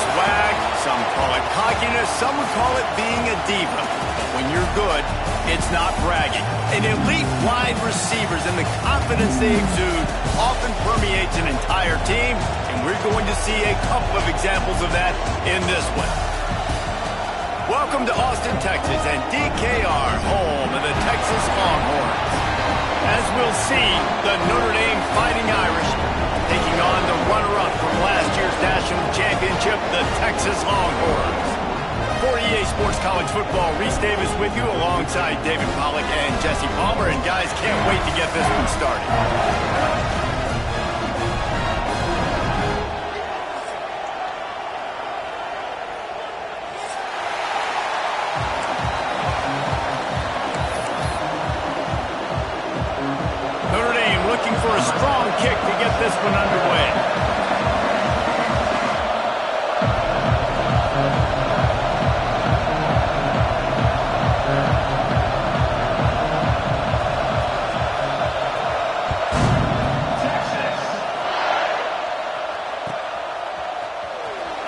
swag, some call it cockiness, some would call it being a diva. But when you're good, it's not bragging. An elite wide receivers and the confidence they exude often permeates an entire team, and we're going to see a couple of examples of that in this one. Welcome to Austin, Texas, and DKR, home of the Texas Longhorns. As we'll see, the Notre Dame Fighting Irish taking on the runner-up from last year's national championship, the Texas Longhorns. For EA Sports College Football, Reese Davis with you alongside David Pollack and Jesse Palmer. And guys, can't wait to get this one started. For a strong kick to get this one underway.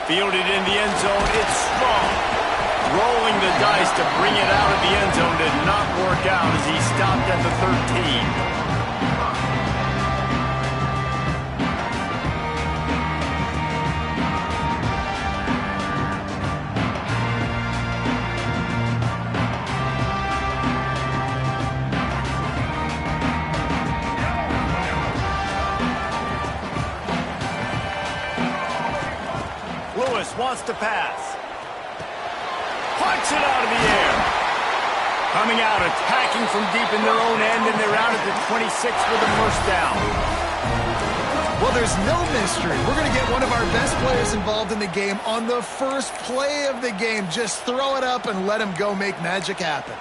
Fielded in the end zone, it's strong. Rolling the dice to bring it out of the end zone did not work out as he stopped at the 13. Wants to pass. Punch it out of the air. Coming out, attacking from deep in their own end, and they're out at the 26 with a first down. Well, there's no mystery. We're going to get one of our best players involved in the game on the first play of the game. Just throw it up and let him go make magic happen.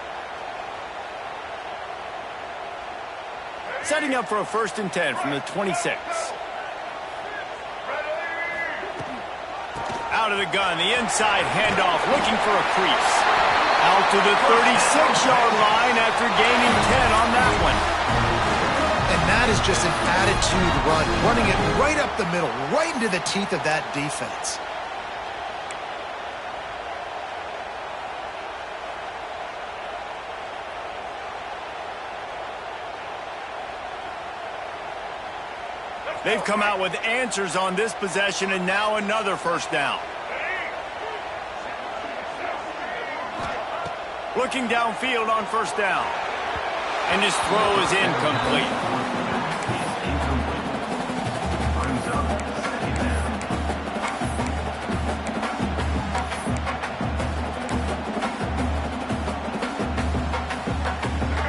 Setting up for a 1st and 10 from the 26. Out of the gun, the inside handoff, looking for a crease. Out to the 36-yard line after gaining 10 on that one. And that is just an attitude run, running it right up the middle, right into the teeth of that defense. They've come out with answers on this possession, and now another first down. Looking downfield on first down. And his throw is incomplete.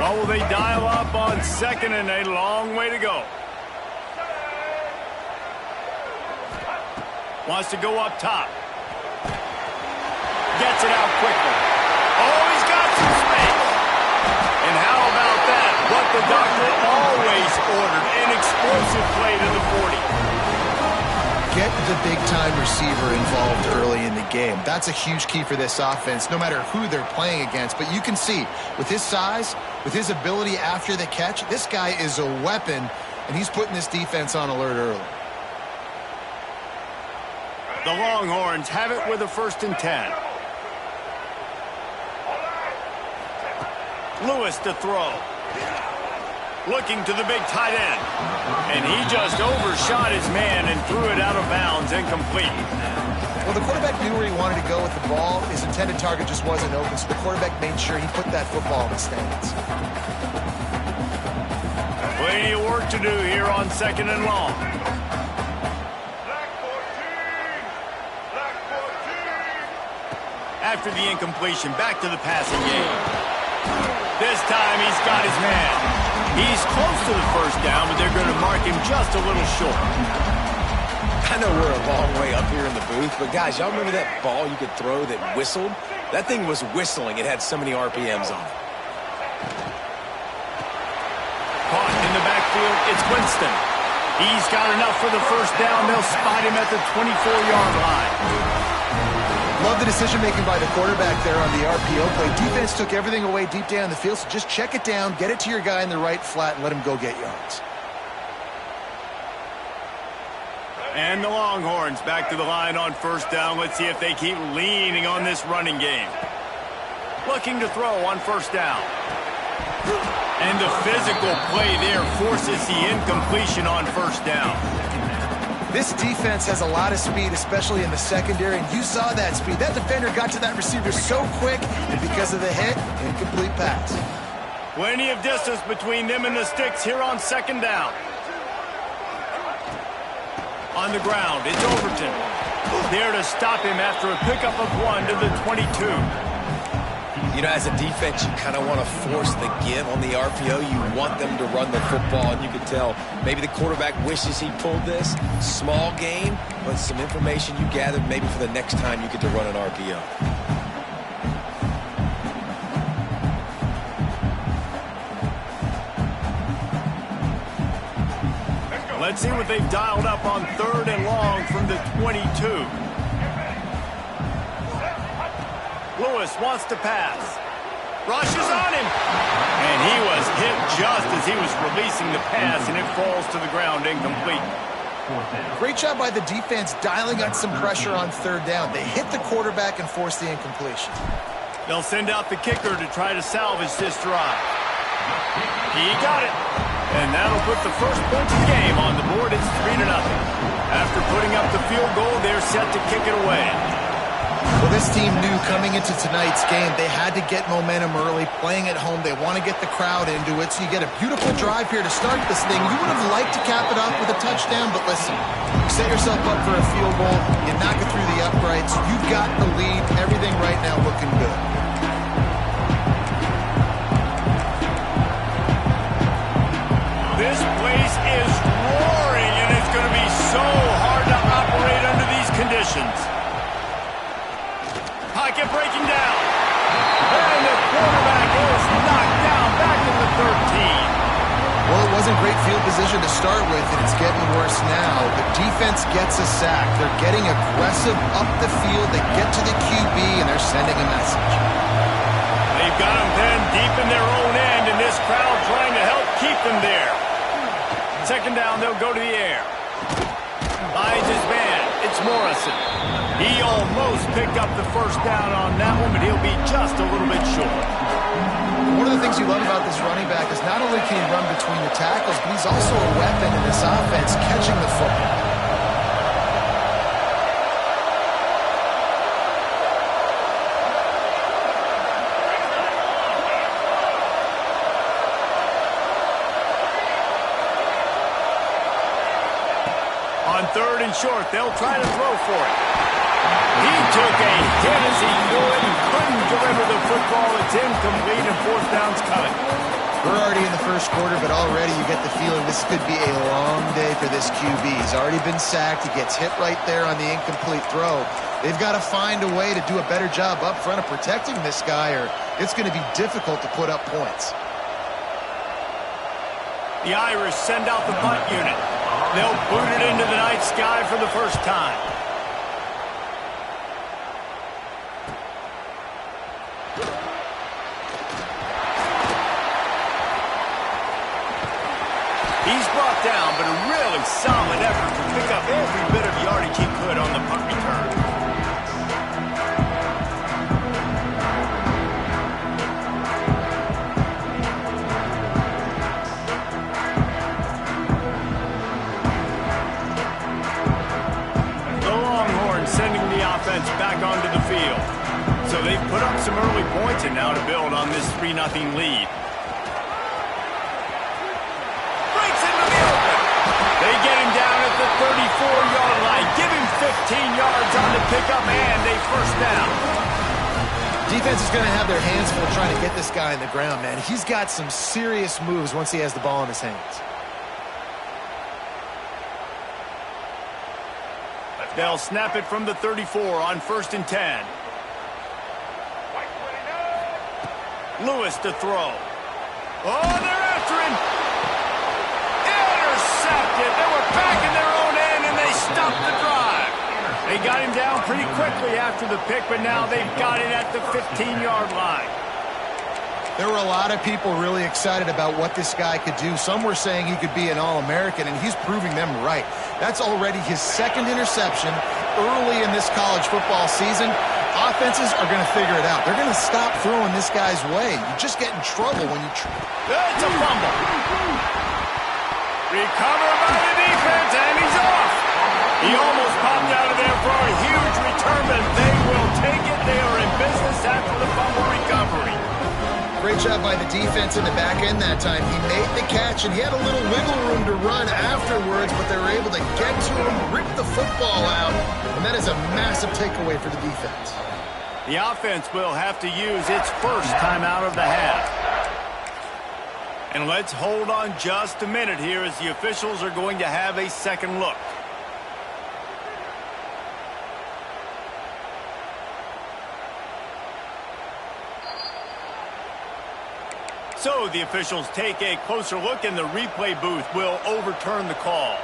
Oh, will they dial up on 2nd and a long way to go. Wants to go up top. Gets it out quickly. Oh, he's got some space. And how about that? What the doctor always ordered. An explosive play to the 40. Get the big-time receiver involved early in the game. That's a huge key for this offense, no matter who they're playing against. But you can see, with his size, with his ability after the catch, this guy is a weapon, and he's putting this defense on alert early. The Longhorns have it with a 1st and 10. Lewis to throw. Looking to the big tight end. And he just overshot his man and threw it out of bounds, incomplete. Well, the quarterback knew where he wanted to go with the ball. His intended target just wasn't open, so the quarterback made sure he put that football in the stands. Plenty of work to do here on 2nd and long. After the incompletion, back to the passing game. This time he's got his man. He's close to the first down, but they're going to mark him just a little short. I know we're a long way up here in the booth, but guys, y'all remember that ball you could throw that whistled? That thing was whistling. It had so many RPMs on it. Caught in the backfield, it's Winston. He's got enough for the first down. They'll spot him at the 24-yard line. Love the decision-making by the quarterback there on the RPO play. Defense took everything away deep down the field, so just check it down, get it to your guy in the right flat, and let him go get yards. And the Longhorns back to the line on first down. Let's see if they keep leaning on this running game. Looking to throw on first down. And the physical play there forces the incompletion on first down. This defense has a lot of speed, especially in the secondary, and you saw that speed. That defender got to that receiver so quick, and because of the hit, incomplete pass. Plenty of distance between them and the sticks here on second down. On the ground, it's Overton. There to stop him after a pickup of 1 to the 22. You know, as a defense, you kind of want to force the give on the RPO. You want them to run the football, and you can tell maybe the quarterback wishes he pulled this. Small game, but some information you gathered maybe for the next time you get to run an RPO. Let's see what they've dialed up on 3rd and long from the 22. Lewis wants to pass. Rushes on him. And he was hit just as he was releasing the pass, and it falls to the ground incomplete. Great job by the defense dialing on some pressure on 3rd down. They hit the quarterback and forced the incompletion. They'll send out the kicker to try to salvage this drive. He got it. And that'll put the first point of the game on the board. It's 3-0. After putting up the field goal, they're set to kick it away. Well, this team knew coming into tonight's game they had to get momentum early. Playing at home, they want to get the crowd into it. So you get a beautiful drive here to start this thing. You would have liked to cap it off with a touchdown, but listen, you set yourself up for a field goal. You knock it through the uprights. You've got the lead. Everything right now looking good. This place is roaring, and it's going to be so hard to operate under these conditions. Pocket breaking down. And the quarterback is knocked down back in the 13. Well, it wasn't great field position to start with, and it's getting worse now. The defense gets a sack. They're getting aggressive up the field. They get to the QB, and they're sending a message. They've got him pinned deep in their own end, and this crowd trying to help keep them there. Second down, they'll go to the air. Finds his man. It's Morrison. He almost picked up the first down on that one, but he'll be just a little bit short. One of the things you love about this running back is not only can he run between the tackles, but he's also a weapon in this offense, catching the football. On 3rd and short, they'll try to throw for it. He took a hit as he threw it and couldn't deliver the football. It's incomplete, and 4th down's coming. We're already in the first quarter, but already you get the feeling this could be a long day for this QB. He's already been sacked. He gets hit right there on the incomplete throw. They've got to find a way to do a better job up front of protecting this guy, or it's going to be difficult to put up points. The Irish send out the punt unit. They'll boot it into the night sky for the first time. He's brought down, but a really solid effort to pick up every bit of yardage he could on the punt return. Sending the offense back onto the field. So they've put up some early points and now to build on this 3-0 lead. Breaks into the open. They get him down at the 34-yard line. Give him 15 yards on the pickup and a first down. Defense is going to have their hands full trying to get this guy in the ground, man. He's got some serious moves once he has the ball in his hands. They'll snap it from the 34 on 1st and 10. Lewis to throw. Oh, they're after him. Intercepted. They were back in their own end, and they stopped the drive. They got him down pretty quickly after the pick, but now they've got it at the 15-yard line. There were a lot of people really excited about what this guy could do. Some were saying he could be an All-American, and he's proving them right. That's already his second interception early in this college football season. Offenses are going to figure it out. They're going to stop throwing this guy's way. You just get in trouble when you... It's a fumble. Recovered by the defense, and he's off. He almost popped out of there for a huge return, but they will take it. They are in business after the fumble recovery. Great job by the defense in the back end that time. He made the catch, and he had a little wiggle room to run afterwards, but they were able to get to him, rip the football out, and that is a massive takeaway for the defense. The offense will have to use its first timeout of the half. And let's hold on just a minute here as the officials are going to have a second look. So the officials take a closer look, and the replay booth will overturn the call.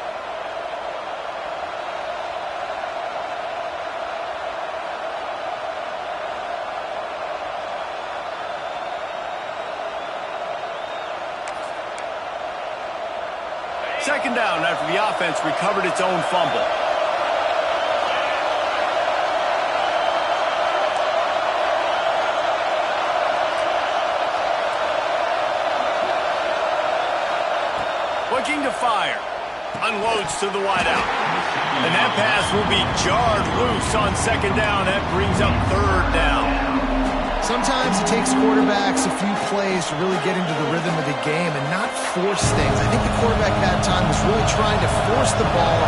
Second down after the offense recovered its own fumble. Looking to fire. Unloads to the wideout. And that pass will be jarred loose on second down. That brings up third down. Sometimes it takes quarterbacks a few plays to really get into the rhythm of the game and not force things. I think the quarterback that time was really trying to force the ball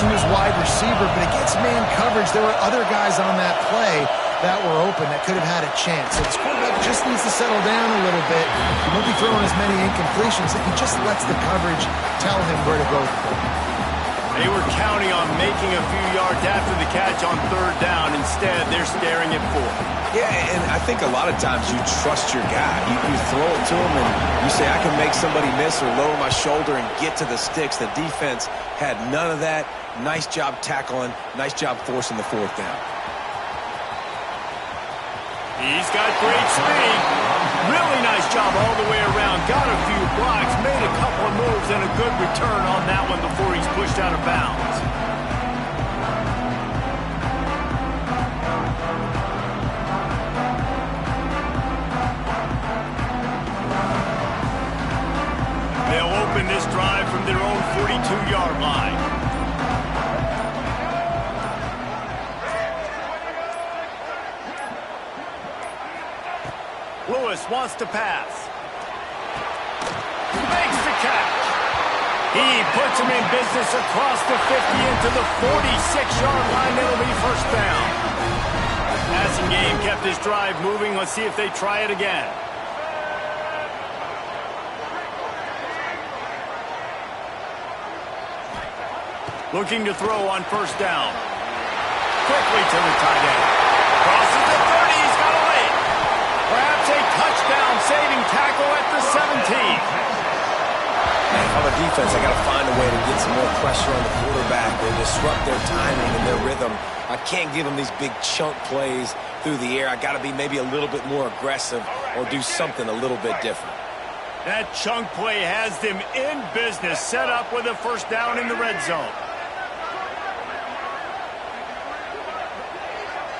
to his wide receiver, but against man coverage, there were other guys on that play that were open that could have had a chance. So this quarterback just needs to settle down a little bit. He won't be throwing as many incompletions if he just lets the coverage tell him where to go with the ball. They were counting on making a few yards after the catch on third down. Instead, they're staring at fourth. Yeah, and I think a lot of times you trust your guy. You throw it to him, and you say, I can make somebody miss or lower my shoulder and get to the sticks. The defense had none of that. Nice job tackling. Nice job forcing the fourth down. He's got great speed. Really nice job all the way around. Got a few blocks, made a couple of moves, and a good return on that one before he's pushed out of bounds. They'll open this drive from their own 42-yard line. Lewis wants to pass. Makes the catch. He puts him in business across the 50 into the 46-yard line. It'll be first down. Passing game kept his drive moving. Let's see if they try it again. Looking to throw on first down. Quickly to the tight end. Crosses the 30. He's got a lead. Perhaps a touchdown-saving tackle at the 17. On the defense, I got to find a way to get some more pressure on the quarterback or disrupt their timing and their rhythm. I can't give them these big chunk plays through the air. I got to be maybe a little bit more aggressive or do something a little bit different. That chunk play has them in business, set up with a first down in the red zone.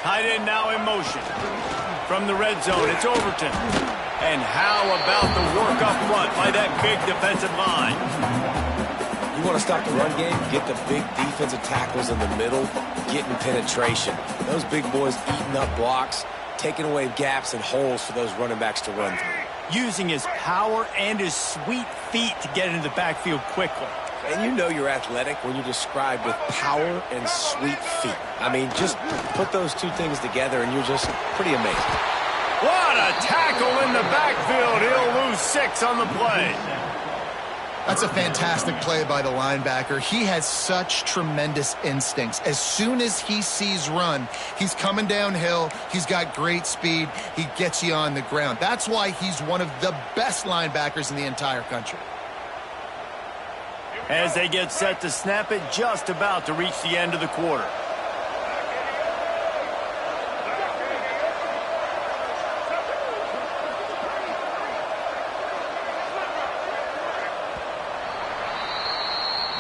Tight end now in motion. From the red zone, it's Overton. And how about the work up front by that big defensive line? You want to stop the run game? Get the big defensive tackles in the middle, getting penetration. Those big boys eating up blocks, taking away gaps and holes for those running backs to run through. Using his power and his sweet feet to get into the backfield quickly. And you know you're athletic when you're described with power and sweet feet. I mean, just put those two things together and you're just pretty amazing. What a tackle in the backfield. He'll lose 6 on the play. That's a fantastic play by the linebacker. He has such tremendous instincts. As soon as he sees run, he's coming downhill. He's got great speed. He gets you on the ground. That's why he's one of the best linebackers in the entire country. As they get set to snap it, just about to reach the end of the quarter.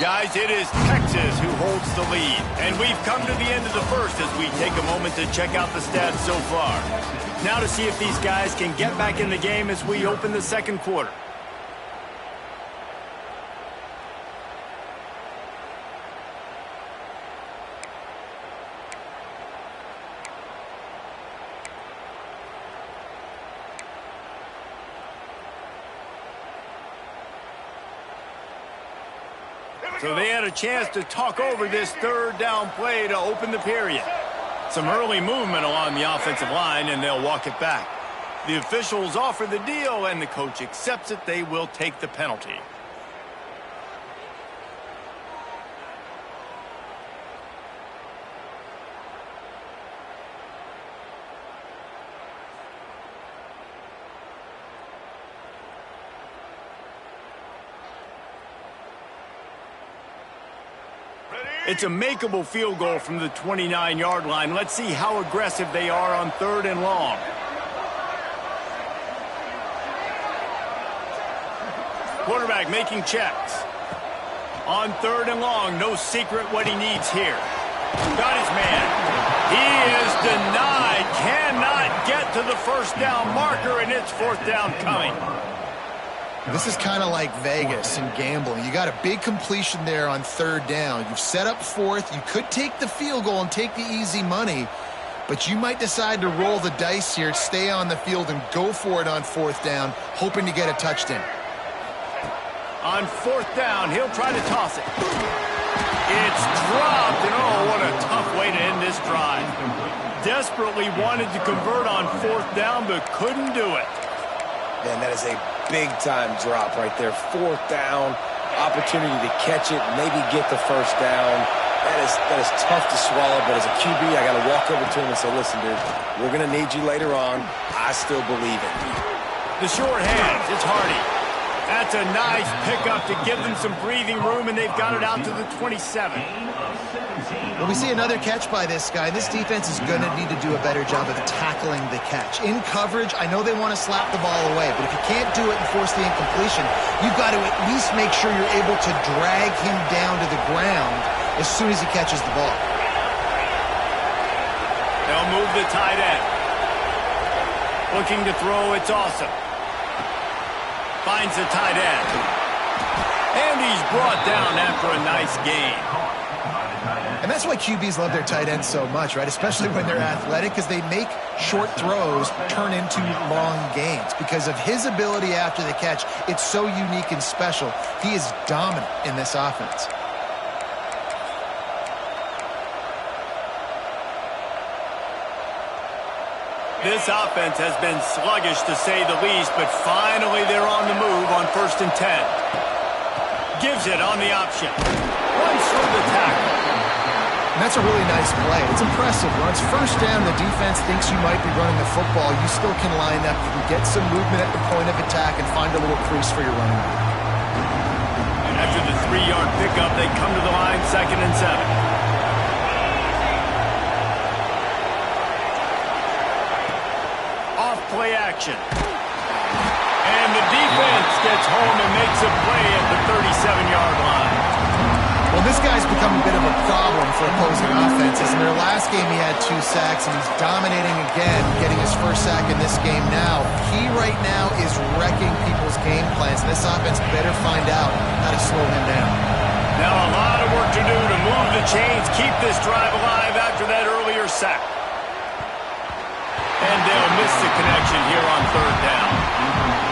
Guys, it is Texas who holds the lead. And we've come to the end of the first as we take a moment to check out the stats so far. Now to see if these guys can get back in the game as we open the second quarter. So they had a chance to talk over this third down play to open the period. Some early movement along the offensive line, and they'll walk it back. The officials offer the deal, and the coach accepts it. They will take the penalty. It's a makeable field goal from the 29-yard line. Let's see how aggressive they are on 3rd and long. Quarterback making checks. On 3rd and long, no secret what he needs here. Got his man. He is denied. Cannot get to the first down marker, and it's 4th down coming. This is kind of like Vegas and gambling. You got a big completion there on 3rd down. You've set up 4th. You could take the field goal and take the easy money, but you might decide to roll the dice here, stay on the field, and go for it on 4th down, hoping to get a touchdown. On 4th down, he'll try to toss it. It's dropped, and oh, what a tough way to end this drive. Desperately wanted to convert on 4th down, but couldn't do it. Man, that is a big-time drop right there. 4th down, opportunity to catch it, maybe get the first down. That is tough to swallow, but as a QB, I got to walk over to him and say, listen, dude, we're going to need you later on. I still believe it. The short hands, it's Hardy. That's a nice pickup to give them some breathing room, and they've got it out to the 27. Well, we see another catch by this guy. This defense is going to need to do a better job of tackling the catch. In coverage, I know they want to slap the ball away, but if you can't do it and force the incompletion, you've got to at least make sure you're able to drag him down to the ground as soon as he catches the ball. They'll move the tight end. Looking to throw, it's Awesome. Finds the tight end. And he's brought down after a nice gain. And that's why QBs love their tight ends so much, right? Especially when they're athletic, because they make short throws turn into long gains. Because of his ability after the catch, it's so unique and special. He is dominant in this offense. This offense has been sluggish, to say the least, but finally they're on the move on 1st and 10. Gives it on the option. Runs through the tackle. And that's a really nice play. It's impressive. When it's 1st down, the defense thinks you might be running the football. You still can line up. You can get some movement at the point of attack and find a little crease for your running back. And after the 3-yard pickup, they come to the line 2nd and 7. Play action. And the defense gets home and makes a play at the 37-yard line. Well, this guy's become a bit of a problem for opposing offenses. In their last game, he had 2 sacks, and he's dominating again, getting his 1st sack in this game now. He right now is wrecking people's game plans, and this offense better find out how to slow him down. Now a lot of work to do to move the chains, keep this drive alive after that earlier sack. And they'll miss the connection here on 3rd down.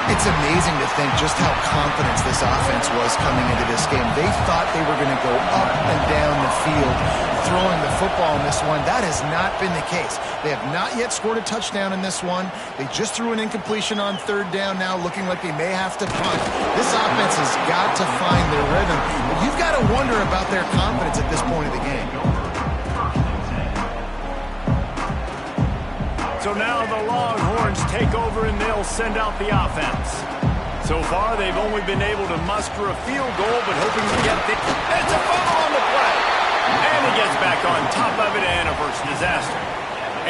It's amazing to think just how confident this offense was coming into this game. They thought they were going to go up and down the field throwing the football in this one. That has not been the case. They have not yet scored a touchdown in this one. They just threw an incompletion on 3rd down now, looking like they may have to punt. This offense has got to find their rhythm. But you've got to wonder about their confidence at this point of the game. So now the Longhorns take over and they'll send out the offense. So far, they've only been able to muster a field goal, but hoping to get the... It's a fumble on the play. And he gets back on top of it and averts disaster.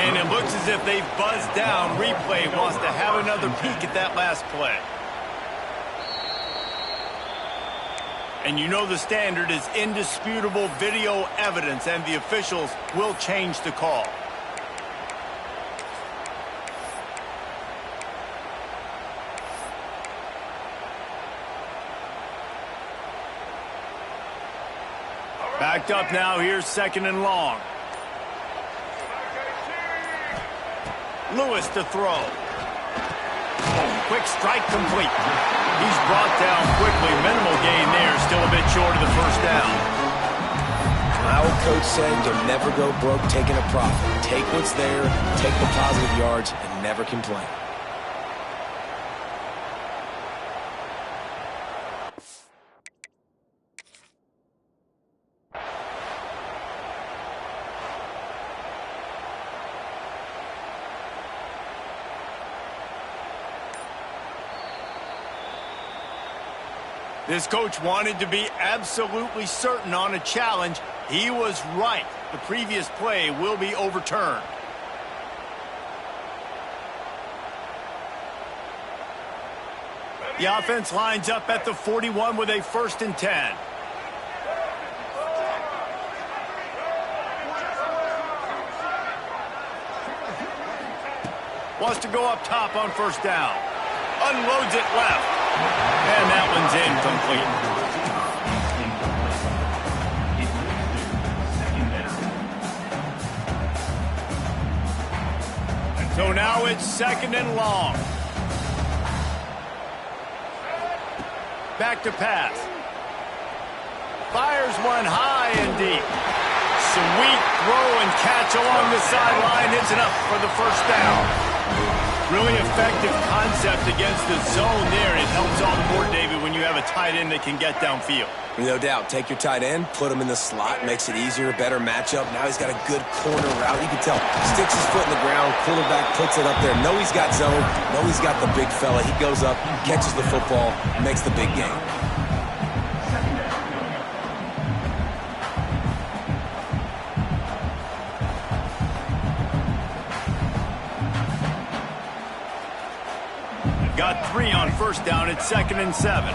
And it looks as if they've buzzed down. Replay wants to have another peek at that last play. And you know the standard is indisputable video evidence, and the officials will change the call. Backed up now, here's 2nd and long. Lewis to throw. Quick strike complete. He's brought down quickly. Minimal gain there, still a bit short of the first down. My old coach said you'll never go broke taking a profit. Take what's there, take the positive yards, and never complain. This coach wanted to be absolutely certain on a challenge. He was right. The previous play will be overturned. The offense lines up at the 41 with a 1st and 10. Wants to go up top on 1st down. Unloads it left. And that one's incomplete. So now it's 2nd and long. Back to pass. Fires one high and deep. Sweet throw and catch along the sideline. Hits it up for the 1st down. Really effective concept against the zone there. It helps all the more, David, when you have a tight end that can get downfield. No doubt. Take your tight end, put him in the slot, makes it easier, better matchup. Now he's got a good corner route. You can tell. Sticks his foot in the ground, quarterback puts it up there. Know he's got zone. Know he's got the big fella. He goes up, catches the football, makes the big game. Got 3 on 1st down at 2nd and 7.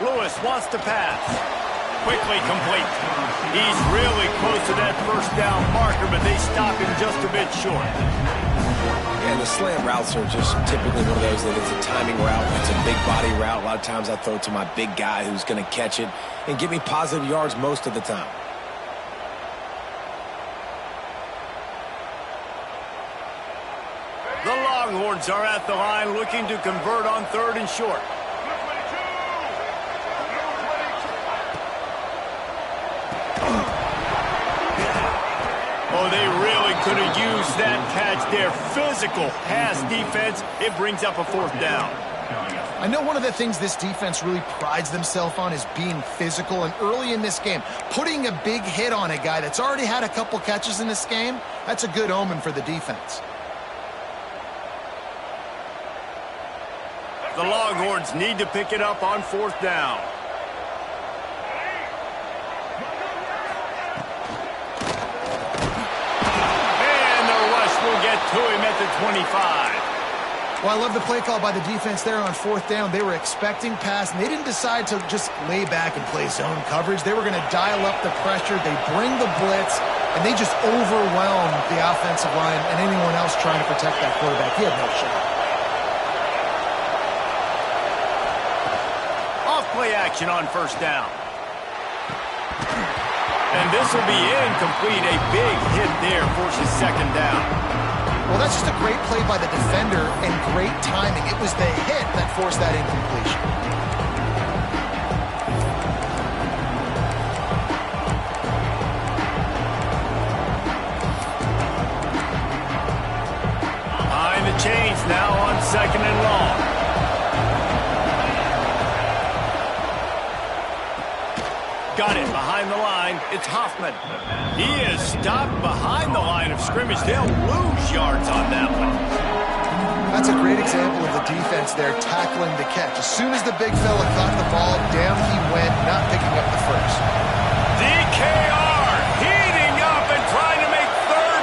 Lewis wants to pass. Quickly complete. He's really close to that 1st down marker, but they stop him just a bit short. And the slant routes are just typically one of those that it's a timing route. It's a big body route. A lot of times I throw it to my big guy who's going to catch it and give me positive yards most of the time. The Longhorns are at the line looking to convert on 3rd and short. Oh, they really could have used that catch there. Physical pass defense. It brings up a 4th down. I know one of the things this defense really prides themselves on is being physical, and early in this game, putting a big hit on a guy that's already had a couple catches in this game, that's a good omen for the defense. The Longhorns need to pick it up on 4th down. Get to him at the 25. Well, I love the play call by the defense there on 4th down. They were expecting pass, and they didn't decide to just lay back and play zone coverage. They were going to dial up the pressure. They bring the blitz, and they just overwhelm the offensive line and anyone else trying to protect that quarterback. He had no shot. Off play action on 1st down. And this will be incomplete. A big hit there forces 2nd down. Well, that's just a great play by the defender and great timing. It was the hit that forced that incompletion. Behind the chains now on 2nd and long. Got it behind the line. It's Hoffman. He is stopped behind the line of scrimmage. They'll lose yards on that one. That's a great example of the defense there tackling the catch. As soon as the big fella caught the ball, down he went, not picking up the first. DKR heating up and trying to make 3rd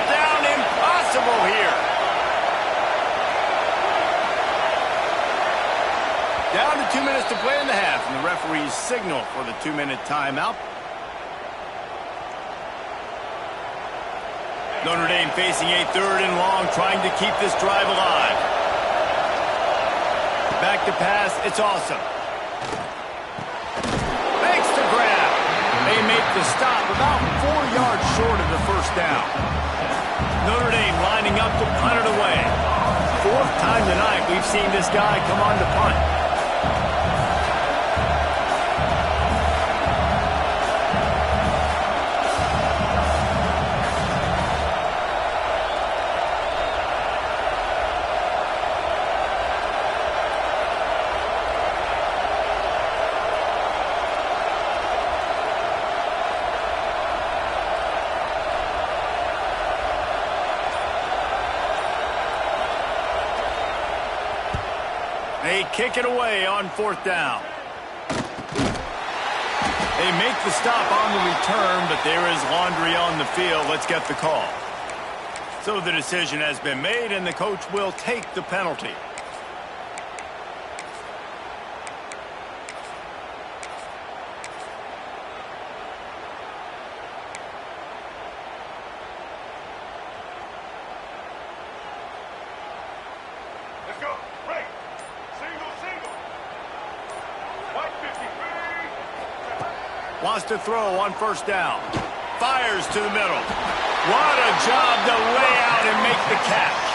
referee's signal for the 2-minute timeout. Notre Dame facing a 3rd and long, trying to keep this drive alive. Back to pass, it's Awesome. Makes the grab. They make the stop about 4 yards short of the first down. Notre Dame lining up to punt it away. 4th time tonight we've seen this guy come on to punt. They kick it away on 4th down. They make the stop on the return, but there is laundry on the field. Let's get the call. So the decision has been made, and the coach will take the penalty. Wants to throw on 1st down. Fires to the middle. What a job to lay out and make the catch.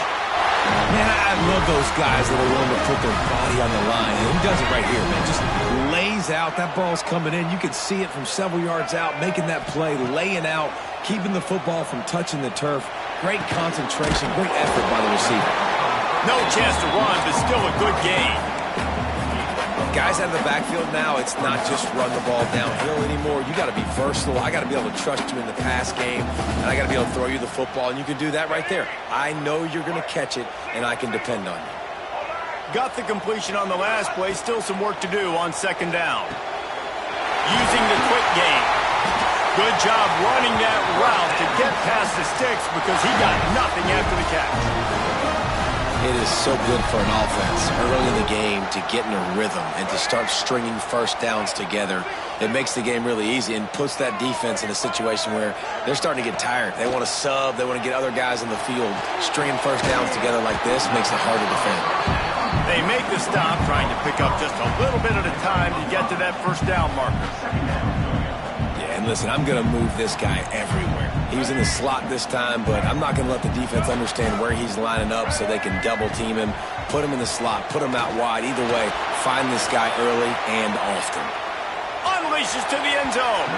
Man, I love those guys that are willing to put their body on the line. And he does it right here, man. Just lays out. That ball's coming in. You can see it from several yards out, making that play, laying out, keeping the football from touching the turf. Great concentration, great effort by the receiver. No chance to run, but still a good game. Guys out of the backfield now, it's not just run the ball downhill anymore. You got to be versatile. I got to be able to trust you in the pass game, and I got to be able to throw you the football, and you can do that right there. I know you're going to catch it, and I can depend on you. Got the completion on the last play. Still some work to do on 2nd down. Using the quick game. Good job running that route to get past the sticks because he got nothing after the catch. It is so good for an offense early in the game to get in a rhythm and to start stringing 1st downs together. It makes the game really easy and puts that defense in a situation where they're starting to get tired. They want to sub. They want to get other guys on the field. Stringing 1st downs together like this makes it hard to defend. They make the stop, trying to pick up just a little bit at a time to get to that 1st down marker. Yeah, and listen, I'm going to move this guy everywhere. He was in the slot this time, but I'm not going to let the defense understand where he's lining up so they can double team him, put him in the slot, put him out wide. Either way, find this guy early and often. Unleashes to the end zone.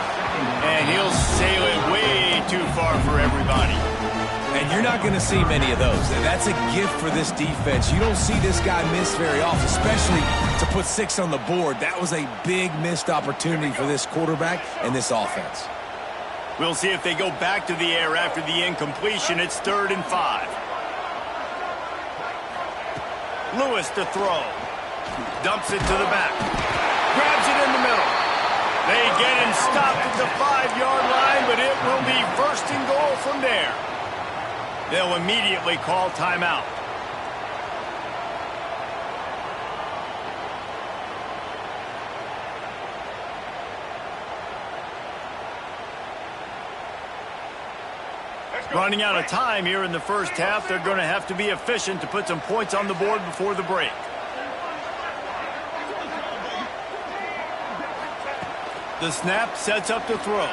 And he'll sail it way too far for everybody. And you're not going to see many of those. And that's a gift for this defense. You don't see this guy miss very often, especially to put 6 on the board. That was a big missed opportunity for this quarterback and this offense. We'll see if they go back to the air after the incompletion. It's 3rd and 5. Lewis to throw. Dumps it to the back. Grabs it in the middle. They get him stopped at the 5-yard line, but it will be 1st and goal from there. They'll immediately call timeout. Running out of time here in the 1st half. They're going to have to be efficient to put some points on the board before the break. The snap sets up to throw.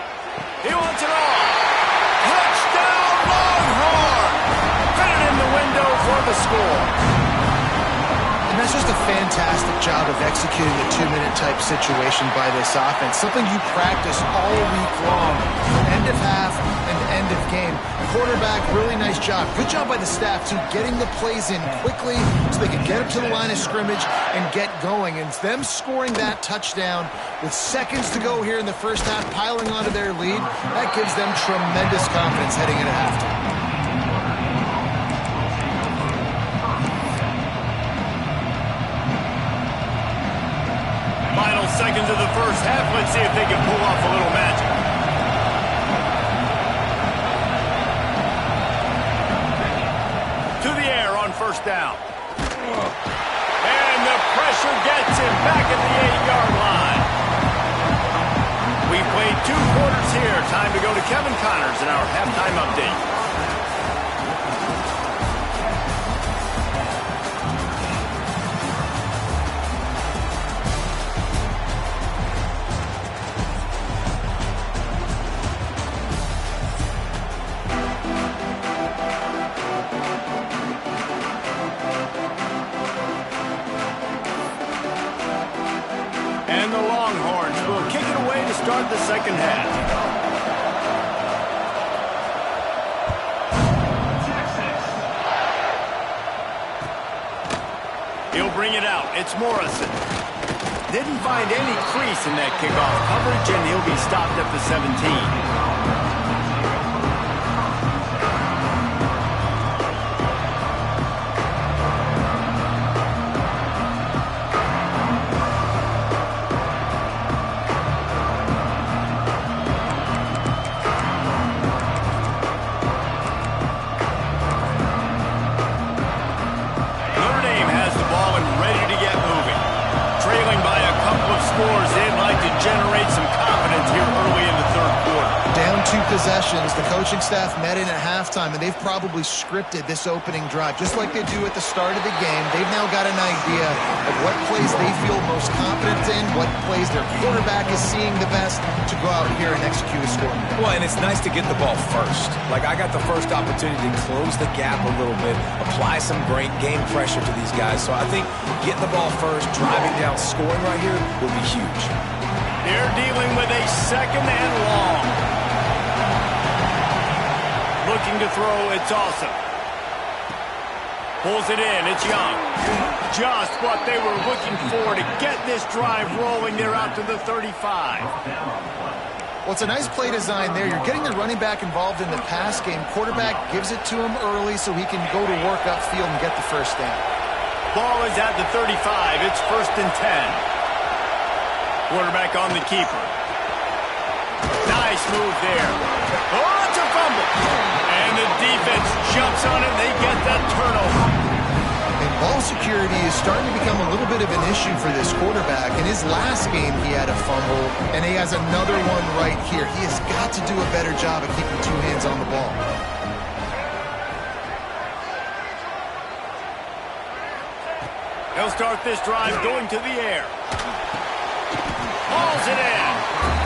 He wants it all. Touchdown, Longhorn! Put it in the window for the score. And that's just a fantastic job of executing a 2-minute type situation by this offense. Something you practice all week long, end of half and end of game. Quarterback, really nice job. Good job by the staff, too, getting the plays in quickly so they can get up to the line of scrimmage and get going. And them scoring that touchdown with seconds to go here in the 1st half, piling onto their lead, that gives them tremendous confidence heading into halftime. Final seconds of the 1st half. Let's see if they can pull off a little magic. To the air on 1st down. And the pressure gets him back at the 8-yard line. Kevin Connors in our halftime update. And the Longhorns will kick it away to start the second half. He'll bring it out. It's Morrison. Didn't find any crease in that kickoff coverage, and he'll be stopped at the 17. Generate some confidence here early in the third quarter. Down 2 possessions. The coaching staff met in at halftime, and they've probably scripted this opening drive, just like they do at the start of the game. They've now got an idea of what plays they feel most confident in, what plays their quarterback is seeing the best to go out here and execute a score. Well, and it's nice to get the ball first. Like, I got the first opportunity to close the gap a little bit, apply some great game pressure to these guys. So I think getting the ball first, driving down, scoring right here will be huge. They're dealing with a second and long. Looking to throw, it's Awesome. Pulls it in, it's Young. Just what they were looking for to get this drive rolling. They're out to the 35. Well, it's a nice play design there. You're getting the running back involved in the pass game. Quarterback gives it to him early so he can go to work upfield and get the first down. Ball is at the 35. It's 1st and 10. Quarterback on the keeper. Nice move there. Oh, it's a fumble. And the defense jumps on it. They get that turnover. And ball security is starting to become a little bit of an issue for this quarterback. In his last game, he had a fumble, and he has another one right here. He has got to do a better job of keeping 2 hands on the ball. They'll start this drive going to the air. Hauls it in.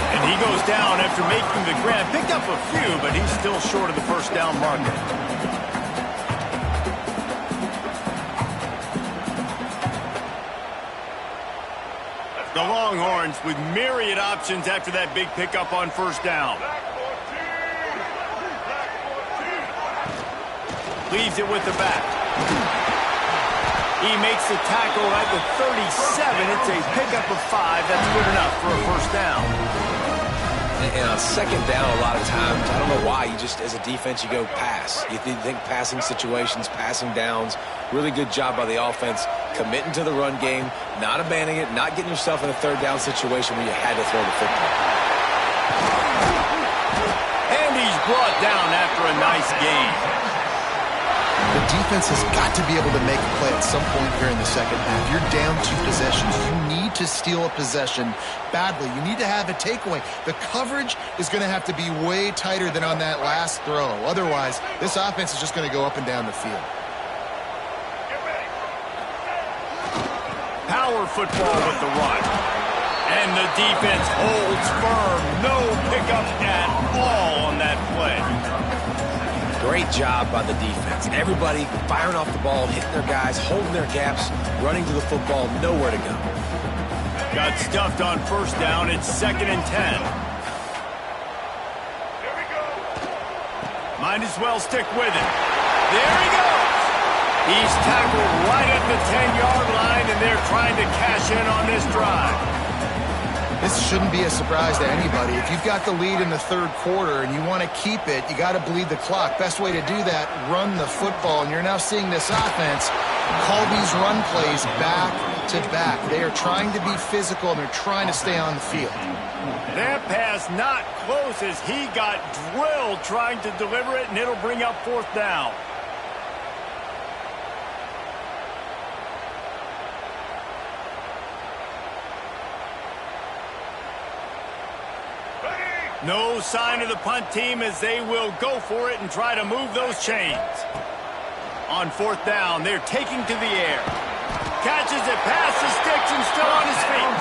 And he goes down after making the grab. Picked up a few, but he's still short of the first down marker. The Longhorns with myriad options after that big pickup on first down. Leaves it with the back. He makes the tackle at the 37. It's a pickup of 5. That's good enough for a first down. And on second down, a lot of times, I don't know why, you just, as a defense, you go pass. You think passing situations, passing downs. Really good job by the offense, committing to the run game, not abandoning it, not getting yourself in a third down situation where you had to throw the football. And he's brought down after a nice gain. The defense has got to be able to make a play at some point here in the second half. You're down 2 possessions. You need to steal a possession badly. You need to have a takeaway. The coverage is going to have to be way tighter than on that last throw. Otherwise, this offense is just going to go up and down the field. Power football with the run. And the defense holds firm. No pickup at all on that play. Great job by the defense. Everybody firing off the ball, hitting their guys, holding their gaps, running to the football, nowhere to go. Got stuffed on first down. It's 2nd and 10. Might as well stick with it. There he goes. He's tackled right at the 10-yard line, and they're trying to cash in on this drive. This shouldn't be a surprise to anybody. If you've got the lead in the third quarter and you want to keep it, you got to bleed the clock. Best way to do that, run the football. And you're now seeing this offense call these run plays back to back. They are trying to be physical, and they're trying to stay on the field. That pass not close as he got drilled trying to deliver it, and it'll bring up 4th down. No sign of the punt team as they will go for it and try to move those chains. On 4th down, they're taking to the air. Catches it past the sticks and still on his feet.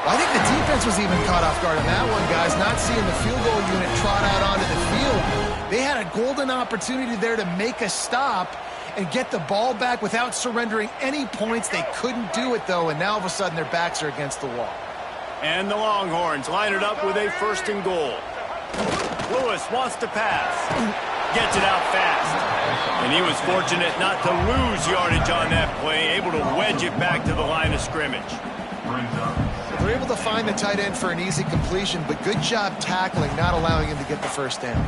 I think the defense was even caught off guard on that one, guys. Not seeing the field goal unit trot out onto the field. They had a golden opportunity there to make a stop and get the ball back without surrendering any points. They couldn't do it, though, and now all of a sudden their backs are against the wall. And the Longhorns line it up with a 1st and goal. Lewis wants to pass. Gets it out fast. And he was fortunate not to lose yardage on that play, able to wedge it back to the line of scrimmage. They're able to find the tight end for an easy completion, but good job tackling, not allowing him to get the 1st down.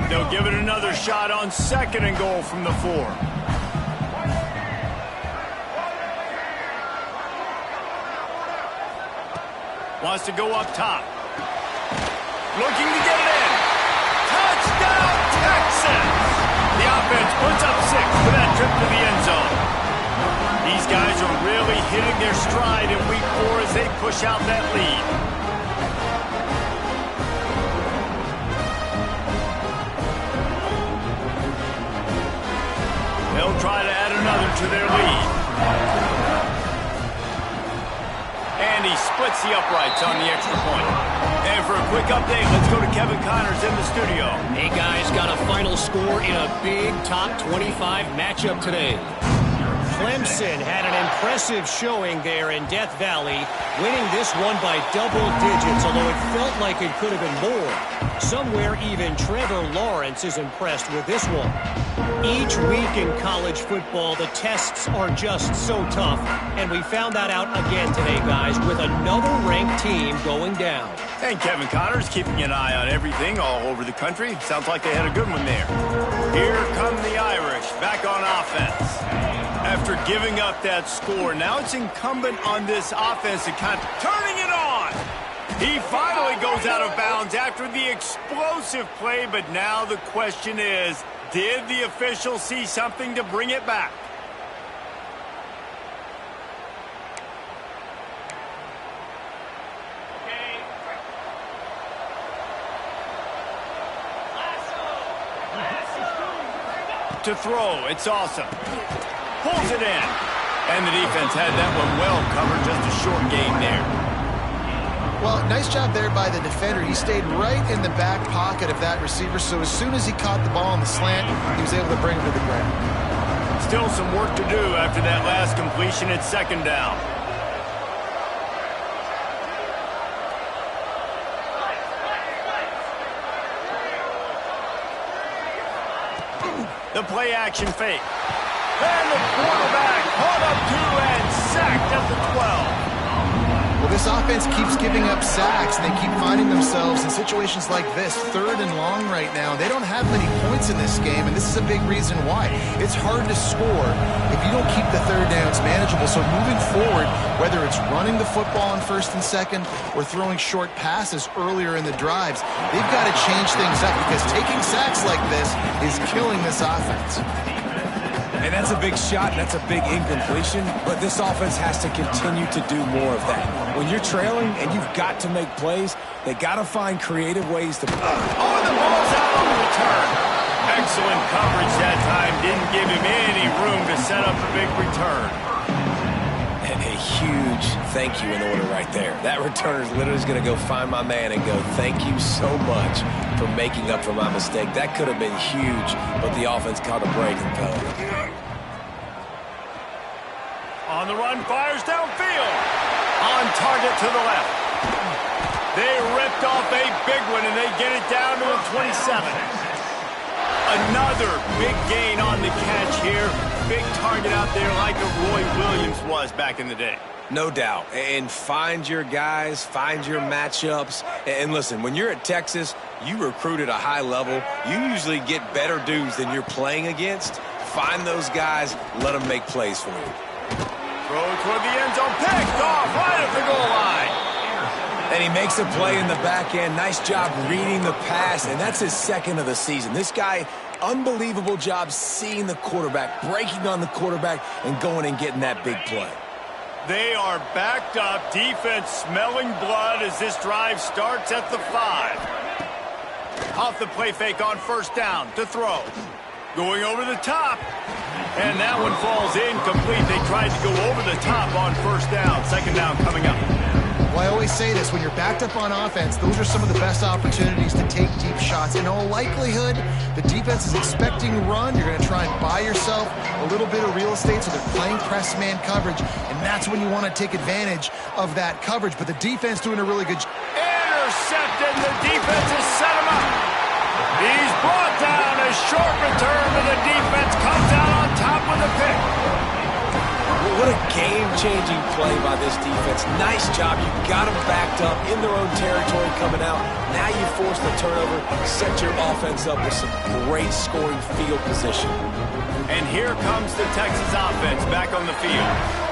They'll give it another shot on 2nd and goal from the 4. Wants to go up top. Looking to get it in. Touchdown, Texas! The offense puts up 6 for that trip to the end zone. These guys are really hitting their stride in week 4 as they push out that lead. They'll try to add another to their lead. And he splits the uprights on the extra point. And for a quick update, let's go to Kevin Connors in the studio. Hey, guys, got a final score in a big top 25 matchup today. Clemson had an impressive showing there in Death Valley, winning this one by double digits, although it felt like it could have been more. Somewhere even Trevor Lawrence is impressed with this one. Each week in college football, the tests are just so tough, and we found that out again today, guys, with another ranked team going down. And Kevin Connors keeping an eye on everything all over the country. Sounds like they had a good one there. Here come the Irish back on offense. After giving up that score, now it's incumbent on this offense to kind of turning it on. He finally goes out of bounds after the explosive play, but now the question is, did the official see something to bring it back? To throw, it's awesome. Pulls it in. And the defense had that one well covered, just a short gain there. Well, nice job there by the defender. He stayed right in the back pocket of that receiver, so as soon as he caught the ball on the slant, he was able to bring it to the ground. Still some work to do after that last completion at 2nd down. The play action fake. And the quarterback caught up to and sacked at the 12. Well, this offense keeps giving up sacks, and they keep finding themselves in situations like this, 3rd and long right now. They don't have many points in this game, and this is a big reason why. It's hard to score if you don't keep the 3rd downs manageable. So moving forward, whether it's running the football on 1st and 2nd or throwing short passes earlier in the drives, they've got to change things up because taking sacks like this is killing this offense. And that's a big shot, and that's a big incompletion, but this offense has to continue to do more of that. When you're trailing and you've got to make plays, they got to find creative ways to... Oh, and the ball's out on the return. Excellent coverage that time. Didn't give him any room to set up a big return. And a huge thank you in order right there. That returner is literally going to go find my man and go, thank you so much for making up for my mistake. That could have been huge, but the offense caught a break and penalty. On the run, fires downfield. On target to the left. They ripped off a big one, and they get it down to a 27. Another big gain on the catch here. Big target out there like a Roy Williams was back in the day. No doubt. And find your guys, find your matchups. And listen, when you're at Texas, you recruit at a high level. You usually get better dudes than you're playing against. Find those guys, let them make plays for you. Throw toward the end zone, picked off right at the goal line. And he makes a play in the back end. Nice job reading the pass, and that's his 2nd of the season. This guy, unbelievable job seeing the quarterback, breaking on the quarterback, and going and getting that big play. They are backed up. Defense smelling blood as this drive starts at the 5. Off the play fake on first down to throw. Going over the top. And that one falls incomplete. They tried to go over the top on first down. Second down coming up. Well, I always say this, when you're backed up on offense, those are some of the best opportunities to take deep shots. In all likelihood, the defense is expecting run. You're going to try and buy yourself a little bit of real estate, so they're playing press man coverage, and that's when you want to take advantage of that coverage. But the defense doing a really good job. Intercepted. The defense has set him up. He's brought down. A short return, but the defense comes out on top with a pick. What a game-changing play by this defense. Nice job. You got them backed up in their own territory coming out. Now you force the turnover, set your offense up with some great scoring field position. And here comes the Texas offense back on the field.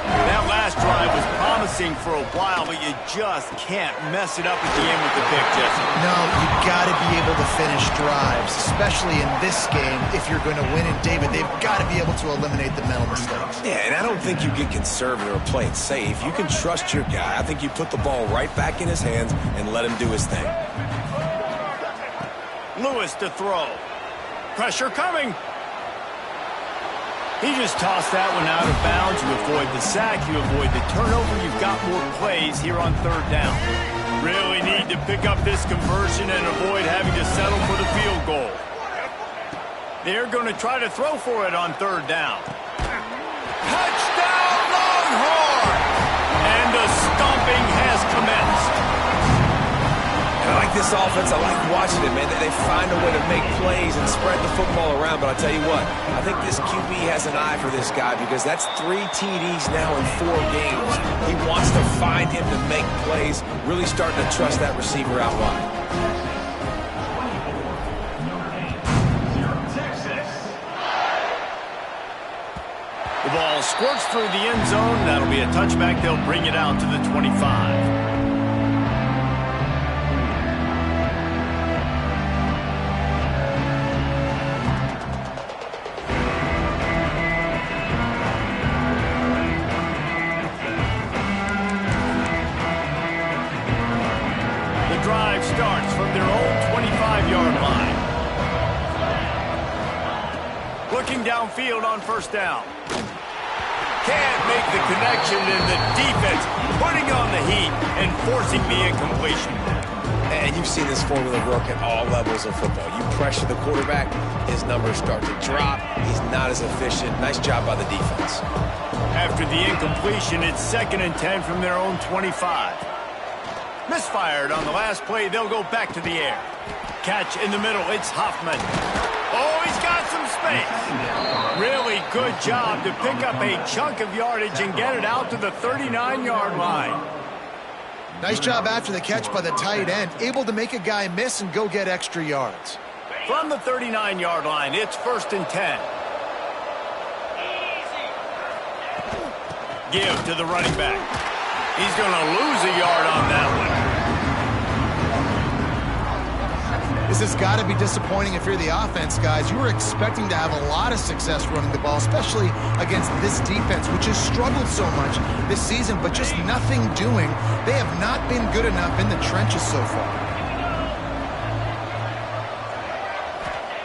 That last drive was promising for a while, but you just can't mess it up at the end with the pick, Jesse. No, you got to be able to finish drives, especially in this game if you're going to win. And David, they've got to be able to eliminate the mental mistakes. Yeah, and I don't think you get conservative or play it safe. You can trust your guy. I think you put the ball right back in his hands and let him do his thing. Lewis to throw. Pressure coming. He just tossed that one out of bounds. You avoid the sack, you avoid the turnover. You've got more plays here on third down. Really need to pick up this conversion and avoid having to settle for the field goal. They're going to try to throw for it on third down. Touchdown, Longhorn! And the stomping has commenced. I like this offense. I like watching it, man. They find a way to make plays and spread the football around. But I'll tell you what, I think this QB has an eye for this guy because that's 3 TDs now in 4 games. He wants to find him to make plays, really starting to trust that receiver out wide. The ball squirts through the end zone. That'll be a touchback. They'll bring it out to the 25. Starts from their own 25-yard line. Looking downfield on first down. Can't make the connection, and the defense putting on the heat and forcing the incompletion. And you've seen this formula work at all levels of football. You pressure the quarterback, his numbers start to drop. He's not as efficient. Nice job by the defense. After the incompletion, it's 2nd and 10 from their own 25. Misfired on the last play. They'll go back to the air. Catch in the middle. It's Hoffman. Oh, he's got some space. Really good job to pick up a chunk of yardage and get it out to the 39-yard line. Nice job after the catch by the tight end. Able to make a guy miss and go get extra yards. From the 39-yard line, it's 1st and 10. Give to the running back. He's going to lose a yard on that one. This has got to be disappointing if you're the offense, guys. You were expecting to have a lot of success running the ball, especially against this defense, which has struggled so much this season, but just nothing doing. They have not been good enough in the trenches so far.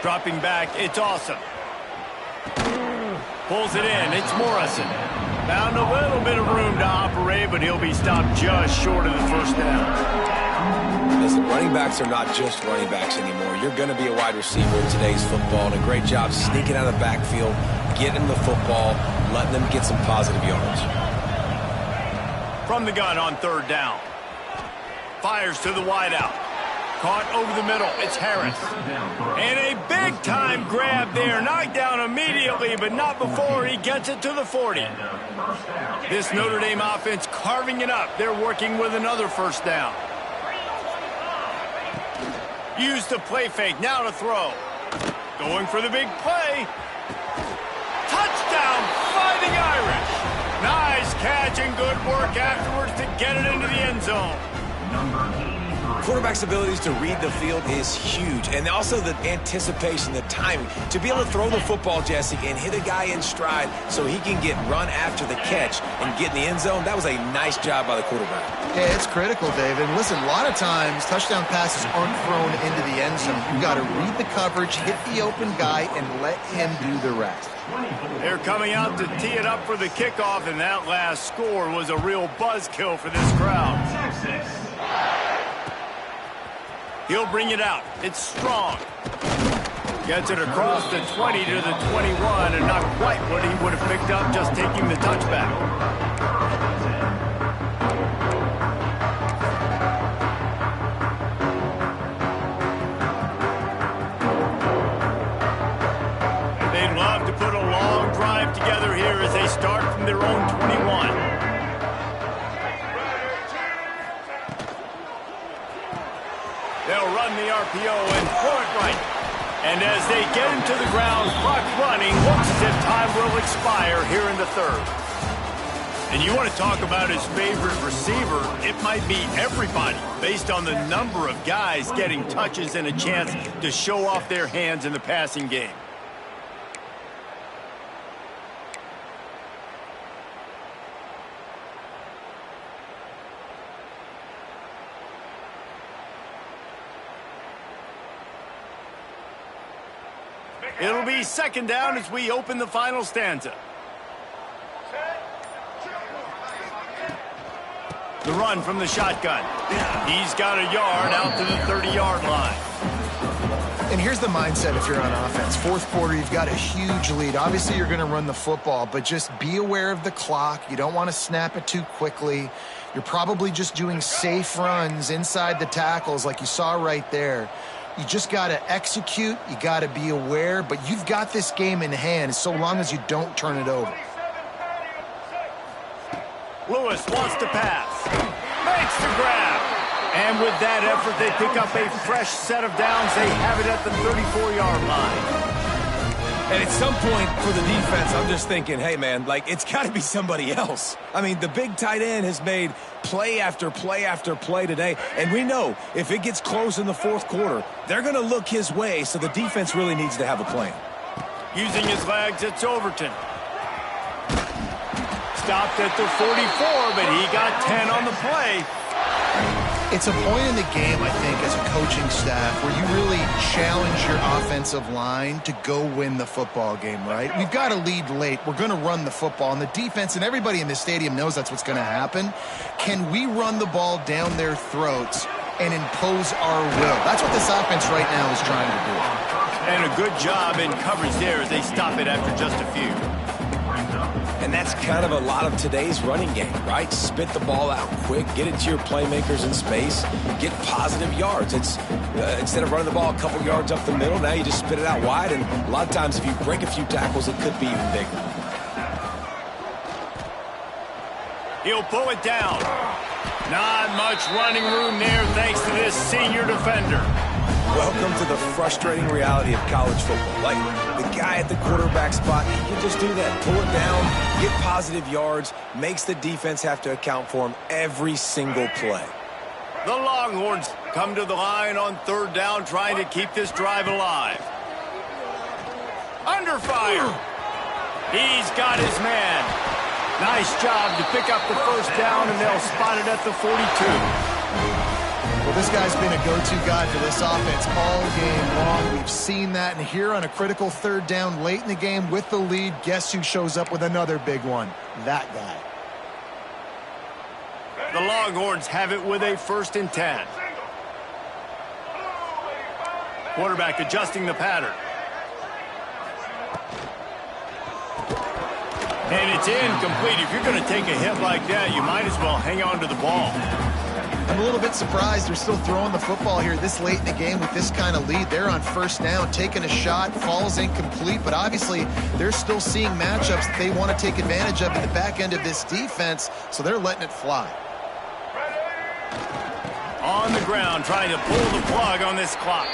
Dropping back, it's Awesome. Pulls it in, it's Morrison. Found a little bit of room to operate, but he'll be stopped just short of the first down. Listen, running backs are not just running backs anymore. You're going to be a wide receiver in today's football, and a great job sneaking out of the backfield, getting the football, letting them get some positive yards. From the gun on third down. Fires to the wideout. Caught over the middle. It's Harris. And a big-time grab there. Knocked down immediately, but not before he gets it to the 40. This Notre Dame offense carving it up. They're working with another first down. Use the play fake. Now to throw. Going for the big play. Touchdown, Fighting Irish. Nice catch and good work afterwards to get it into the end zone. Quarterback's abilities to read the field is huge, and also the anticipation, the timing. To be able to throw the football, Jesse, and hit a guy in stride so he can get run after the catch and get in the end zone, that was a nice job by the quarterback. Yeah, it's critical, David. Listen, a lot of times touchdown passes aren't thrown into the end zone. You've got to read the coverage, hit the open guy, and let him do the rest. They're coming out to tee it up for the kickoff, and that last score was a real buzzkill for this crowd. He'll bring it out. It's strong. Gets it across the 20 to the 21, and not quite what he would have picked up just taking the touchback. They'd love to put a long drive together here as they start from their own 21. They'll run the RPO and throw it right. And as they get him to the ground, clock running, looks as if time will expire here in the third. And you want to talk about his favorite receiver, it might be everybody, based on the number of guys getting touches and a chance to show off their hands in the passing game. It'll be second down as we open the final stanza. The run from the shotgun. He's got a yard out to the 30-yard line. And here's the mindset if you're on offense. Fourth quarter, you've got a huge lead. Obviously, you're going to run the football, but just be aware of the clock. You don't want to snap it too quickly. You're probably just doing safe runs inside the tackles like you saw right there. You just got to execute. You got to be aware, but you've got this game in hand so long as you don't turn it over. Lewis wants to pass. Makes the grab. And with that effort, they pick up a fresh set of downs. They have it at the 34-yard line. And at some point for the defense, I'm just thinking, hey, man, like, it's got to be somebody else. I mean, the big tight end has made play after play after play today. And we know if it gets close in the fourth quarter, they're going to look his way, so the defense really needs to have a plan. Using his legs, it's Overton. Stopped at the 44, but he got 10 on the play. It's a point in the game, I think, as a coaching staff where you really challenge your offensive line to go win the football game, right? We've got to lead late. We're going to run the football. And the defense and everybody in the stadium knows that's what's going to happen. Can we run the ball down their throats and impose our will? That's what this offense right now is trying to do. And a good job in coverage there as they stop it after just a few. And that's kind of a lot of today's running game, right? Spit the ball out quick, get it to your playmakers in space, get positive yards. It's instead of running the ball a couple yards up the middle, now you just spit it out wide, and a lot of times if you break a few tackles, it could be even bigger. He'll pull it down. Not much running room there thanks to this senior defender. Welcome to the frustrating reality of college football. Like, the guy at the quarterback spot, he can just do that. Pull it down, get positive yards, makes the defense have to account for him every single play. The Longhorns come to the line on third down, trying to keep this drive alive. Under fire. He's got his man. Nice job to pick up the first down, and they'll spot it at the 42. Well, this guy's been a go-to guy for this offense all game long. We've seen that, and here on a critical third down late in the game with the lead, guess who shows up with another big one? That guy. The Longhorns have it with a 1st and 10. Quarterback adjusting the pattern. And it's incomplete. If you're going to take a hit like that, you might as well hang on to the ball. I'm a little bit surprised they're still throwing the football here this late in the game with this kind of lead. They're on first down, taking a shot, falls incomplete, but obviously they're still seeing matchups that they want to take advantage of in the back end of this defense, so they're letting it fly. On the ground, trying to pull the plug on this clock.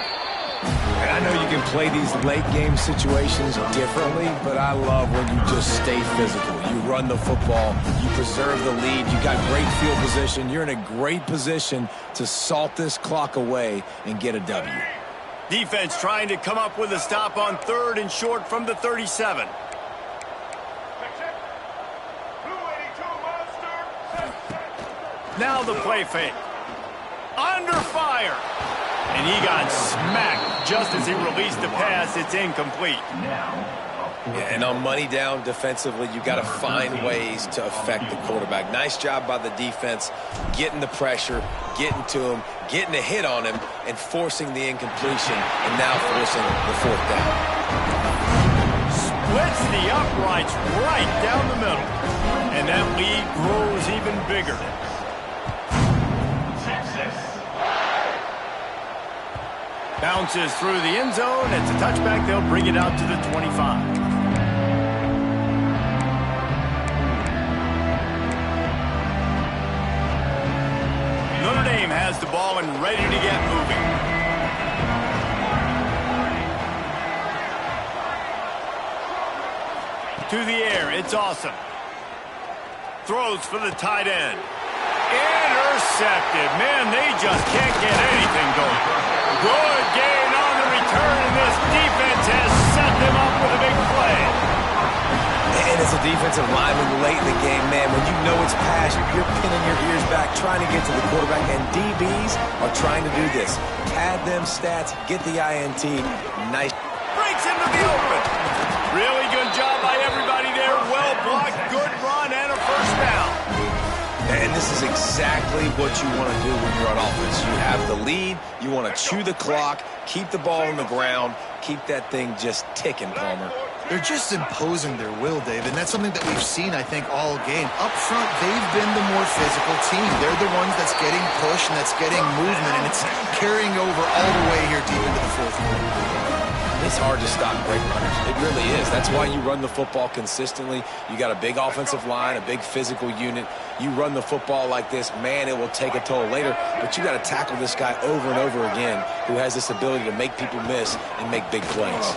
And I know you can play these late game situations differently, but I love when you just stay physical. You run the football, you preserve the lead, you got great field position, you're in a great position to salt this clock away and get a W. Defense trying to come up with a stop on 3rd and short from the 37. Now the play fake. Under fire. And he got smacked just as he released the pass. It's incomplete. Yeah, and on money down defensively, you got to find ways to affect the quarterback. Nice job by the defense, getting the pressure, getting to him, getting a hit on him, and forcing the incompletion, and now forcing the 4th down. Splits the uprights right down the middle. And that lead grows even bigger. Bounces through the end zone. It's a touchback. They'll bring it out to the 25. Notre Dame has the ball and ready to get moving. To the air. It's awesome. Throws for the tight end. Intercepted. Man, they just can't get anything going. Good gain on the return, and this defense has set them up with a big play. And as a defensive lineman late in the game, man, when you know it's pass, you're pinning your ears back, trying to get to the quarterback, and DBs are trying to do this. Pad them stats, get the INT. Nice. Breaks into the open. Really good job by everybody there. Well blocked, good run, and a first down. And this is exactly what you want to do when you're on offense. You have the lead, you want to chew the clock, keep the ball on the ground, keep that thing just ticking, Palmer. They're just imposing their will, Dave, and that's something that we've seen, I think, all game. Up front, they've been the more physical team. They're the ones that's getting pushed and that's getting movement, and it's carrying over all the way here deep into the 4th quarter. It's hard to stop great runners. It really is. That's why you run the football consistently. You got a big offensive line, a big physical unit. You run the football like this, man, it will take a toll later. But you got to tackle this guy over and over again who has this ability to make people miss and make big plays.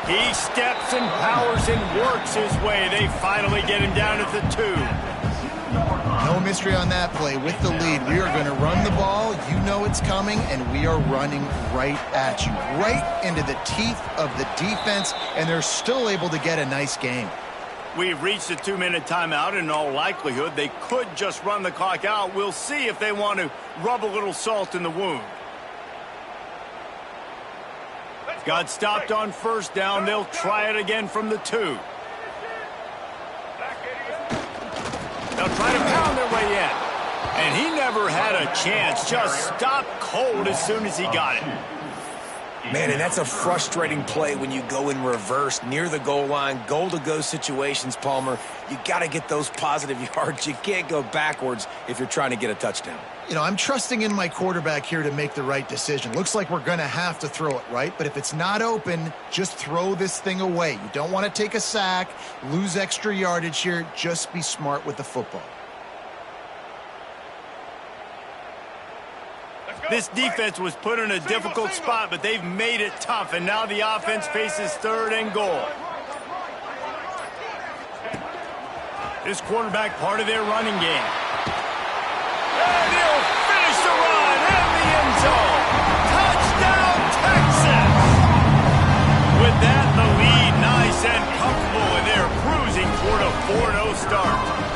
He steps and powers and works his way. They finally get him down at the 2. No mystery on that play. With the lead, we are going to run the ball. You know it's coming, and we are running right at you, right into the teeth of the defense, and they're still able to get a nice game. We've reached a 2-minute timeout, and in all likelihood, they could just run the clock out. We'll see if they want to rub a little salt in the wound. Got stopped on 1st down. They'll try it again from the 2. They'll try to pound their way in. And he never had a chance. Just stopped cold as soon as he got it. Man, and that's a frustrating play when you go in reverse near the goal line, goal-to-go situations, Palmer. You got to get those positive yards. You can't go backwards if you're trying to get a touchdown. You know, I'm trusting in my quarterback here to make the right decision. Looks like we're going to have to throw it, right? But if it's not open, just throw this thing away. You don't want to take a sack, lose extra yardage here. Just be smart with the football. This defense was put in a difficult spot, but they've made it tough, and now the offense faces 3rd and goal. This quarterback part of their running game. And he'll finish the run in the end zone. Touchdown, Texas! With that, the lead nice and comfortable, and they're cruising toward a 4-0 start.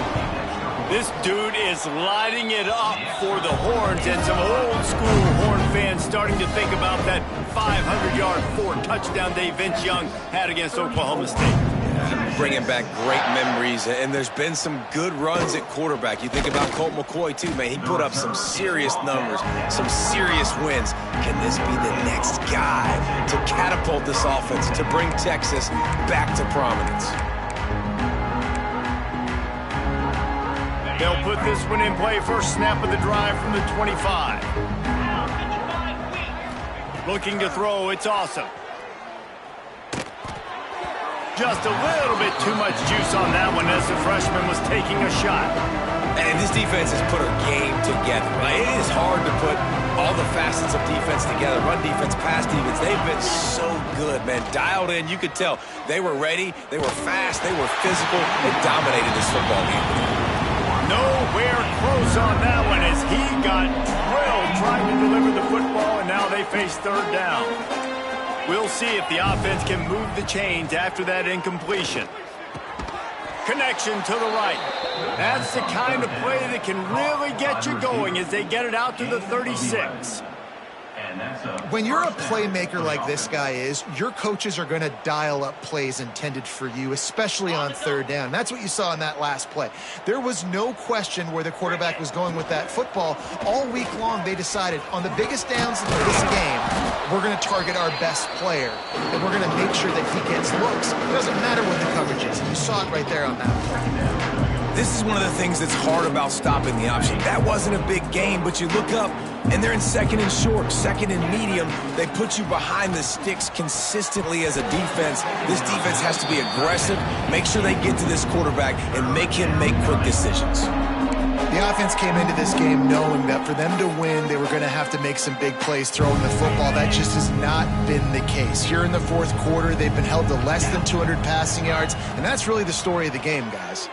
This dude is lighting it up for the Horns, and some old-school Horn fans starting to think about that 500-yard 4-touchdown day Vince Young had against Oklahoma State. Bringing back great memories, and there's been some good runs at quarterback. You think about Colt McCoy, too, man. He put up some serious numbers, some serious wins. Can this be the next guy to catapult this offense, to bring Texas back to prominence? They'll put this one in play. First snap of the drive from the 25. Looking to throw. It's awesome. Just a little bit too much juice on that one as the freshman was taking a shot. And this defense has put a game together, right? It is hard to put all the facets of defense together. Run defense, pass defense. They've been so good, man. Dialed in. You could tell they were ready. They were fast. They were physical. They dominated this football game. Nowhere close on that one as he got drilled trying to deliver the football, and now they face third down. We'll see if the offense can move the chains after that incompletion. Connection to the right. That's the kind of play that can really get you going as they get it out to the 36. When you're a playmaker like this guy is, your coaches are going to dial up plays intended for you, especially on third down. That's what you saw in that last play. There was no question where the quarterback was going with that football. All week long, they decided on the biggest downs of this game, we're going to target our best player, and we're going to make sure that he gets looks. It doesn't matter what the coverage is. You saw it right there on that play. This is one of the things that's hard about stopping the option. That wasn't a big gain, but you look up, and they're in second and short, second and medium. They put you behind the sticks consistently as a defense. This defense has to be aggressive, make sure they get to this quarterback, and make him make quick decisions. The offense came into this game knowing that for them to win, they were going to have to make some big plays throwing the football. That just has not been the case. Here in the fourth quarter, they've been held to less than 200 passing yards, and that's really the story of the game, guys.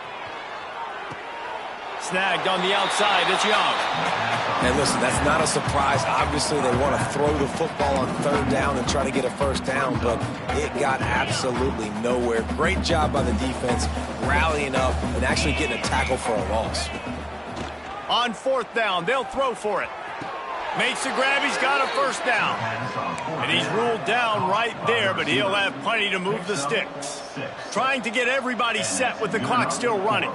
Snagged on the outside. It's Young. And listen, that's not a surprise. Obviously, they want to throw the football on third down and try to get a first down, but it got absolutely nowhere. Great job by the defense, rallying up and actually getting a tackle for a loss. On fourth down, they'll throw for it. Makes the grab. He's got a first down. And he's ruled down right there, but he'll have plenty to move the sticks. Trying to get everybody set with the clock still running.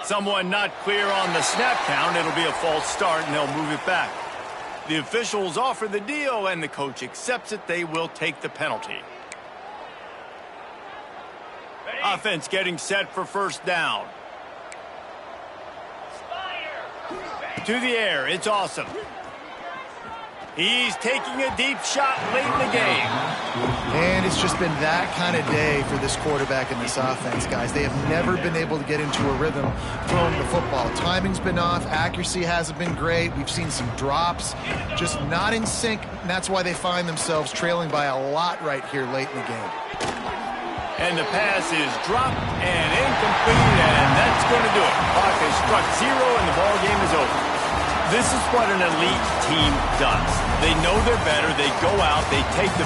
Someone not clear on the snap count. It'll be a false start, and they'll move it back. The officials offer the deal, and the coach accepts it. They will take the penalty. Offense getting set for first down. To the air. It's awesome. He's taking a deep shot late in the game. And it's just been that kind of day for this quarterback and this offense, guys. They have never been able to get into a rhythm throwing the football. Timing's been off. Accuracy hasn't been great. We've seen some drops, just not in sync, and that's why they find themselves trailing by a lot right here late in the game. And the pass is dropped and incomplete, and that's going to do it. Clock has struck zero, and the ball game is over. This is what an elite team does. They know they're better. They go out. They take the